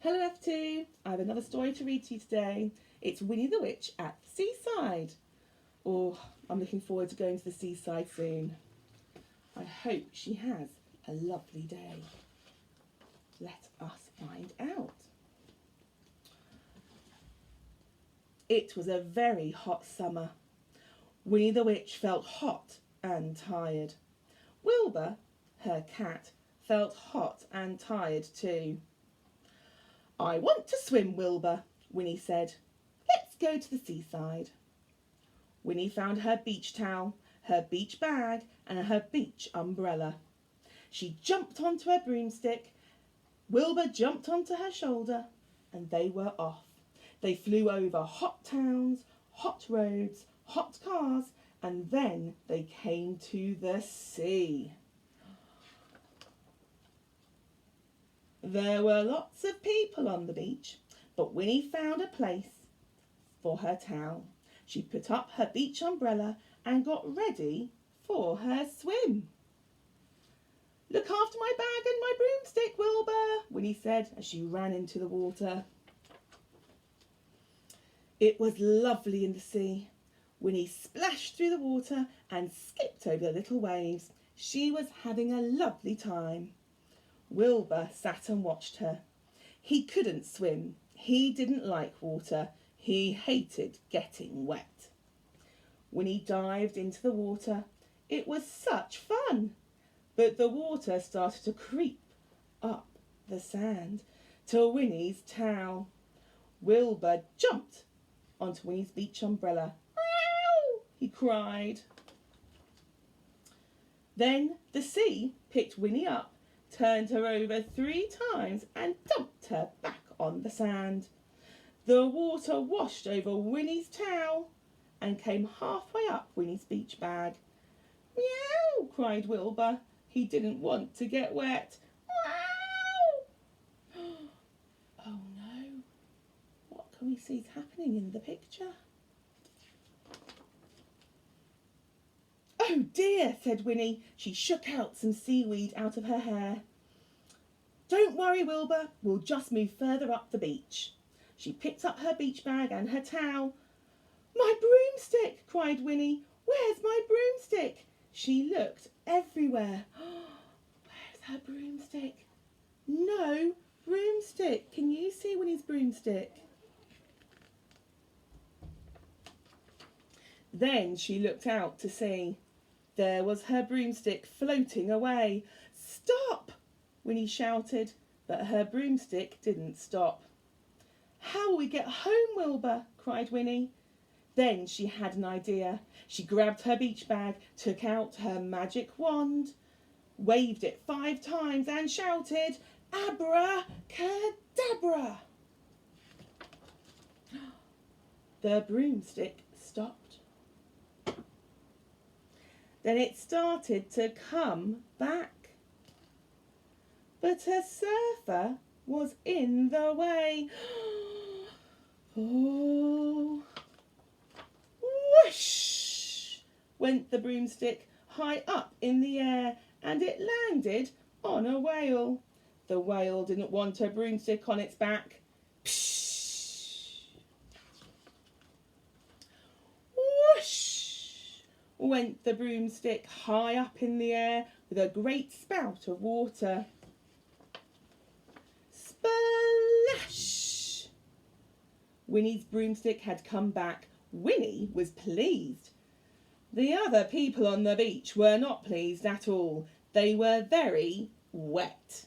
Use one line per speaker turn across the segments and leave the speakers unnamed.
Hello F2, I have another story to read to you today. It's Winnie the Witch at the Seaside. Oh, I'm looking forward to going to the seaside soon. I hope she has a lovely day. Let us find out. It was a very hot summer. Winnie the Witch felt hot and tired. Wilbur, her cat, felt hot and tired too. I want to swim, Wilbur, Winnie said. Let's go to the seaside. Winnie found her beach towel, her beach bag and her beach umbrella. She jumped onto her broomstick. Wilbur jumped onto her shoulder and they were off. They flew over hot towns, hot roads, hot cars, and then they came to the sea. There were lots of people on the beach, but Winnie found a place for her towel. She put up her beach umbrella and got ready for her swim. Look after my bag and my broomstick, Wilbur, Winnie said as she ran into the water. It was lovely in the sea. Winnie splashed through the water and skipped over the little waves. She was having a lovely time. Wilbur sat and watched her. He couldn't swim. He didn't like water. He hated getting wet. Winnie dived into the water. It was such fun. But the water started to creep up the sand to Winnie's towel. Wilbur jumped onto Winnie's beach umbrella. Meow! He cried. Then the sea picked Winnie up, turned her over 3 times and dumped her back on the sand. The water washed over Winnie's towel and came halfway up Winnie's beach bag. Meow! Cried Wilbur. He didn't want to get wet. Meow! Oh no, what can we see is happening in the picture? Oh dear, said Winnie. She shook out some seaweed out of her hair. Don't worry, Wilbur, we'll just move further up the beach. She picked up her beach bag and her towel. My broomstick, cried Winnie. Where's my broomstick? She looked everywhere. Where's her broomstick? No broomstick. Can you see Winnie's broomstick? Then she looked out to sea. There was her broomstick floating away. Stop! Winnie shouted, but her broomstick didn't stop. How will we get home, Wilbur? Cried Winnie. Then she had an idea. She grabbed her beach bag, took out her magic wand, waved it 5 times and shouted, Abracadabra! The broomstick stopped. Then it started to come back. But a surfer was in the way. Oh! Whoosh! Went the broomstick high up in the air and it landed on a whale. The whale didn't want a broomstick on its back. Psh! Whoosh! Went the broomstick high up in the air with a great spout of water. Splash! Winnie's broomstick had come back. Winnie was pleased. The other people on the beach were not pleased at all. They were very wet.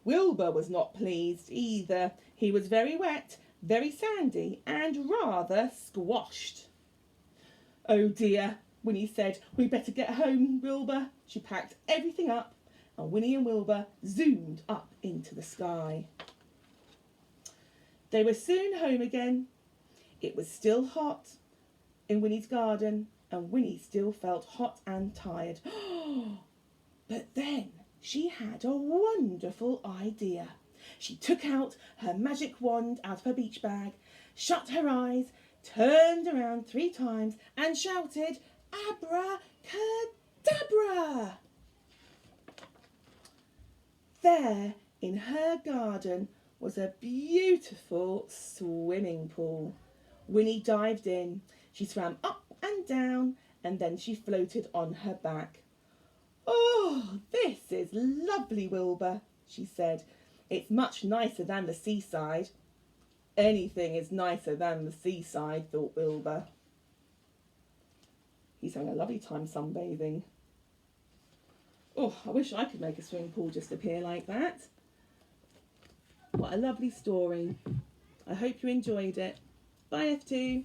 Wilbur was not pleased either. He was very wet, very sandy, and rather squashed. Oh dear, Winnie said. We better get home, Wilbur. She packed everything up, and Winnie and Wilbur zoomed up into the sky. They were soon home again. It was still hot in Winnie's garden, and Winnie still felt hot and tired. But then she had a wonderful idea. She took out her magic wand out of her beach bag, shut her eyes, turned around 3 times and shouted, Abracadabra! There in her garden was a beautiful swimming pool. Winnie dived in. She swam up and down, and then she floated on her back. "Oh, this is lovely, Wilbur," she said. "It's much nicer than the seaside." "Anything is nicer than the seaside," thought Wilbur. He's having a lovely time sunbathing. Oh, I wish I could make a swimming pool just appear like that. What a lovely story. I hope you enjoyed it. Bye, F2.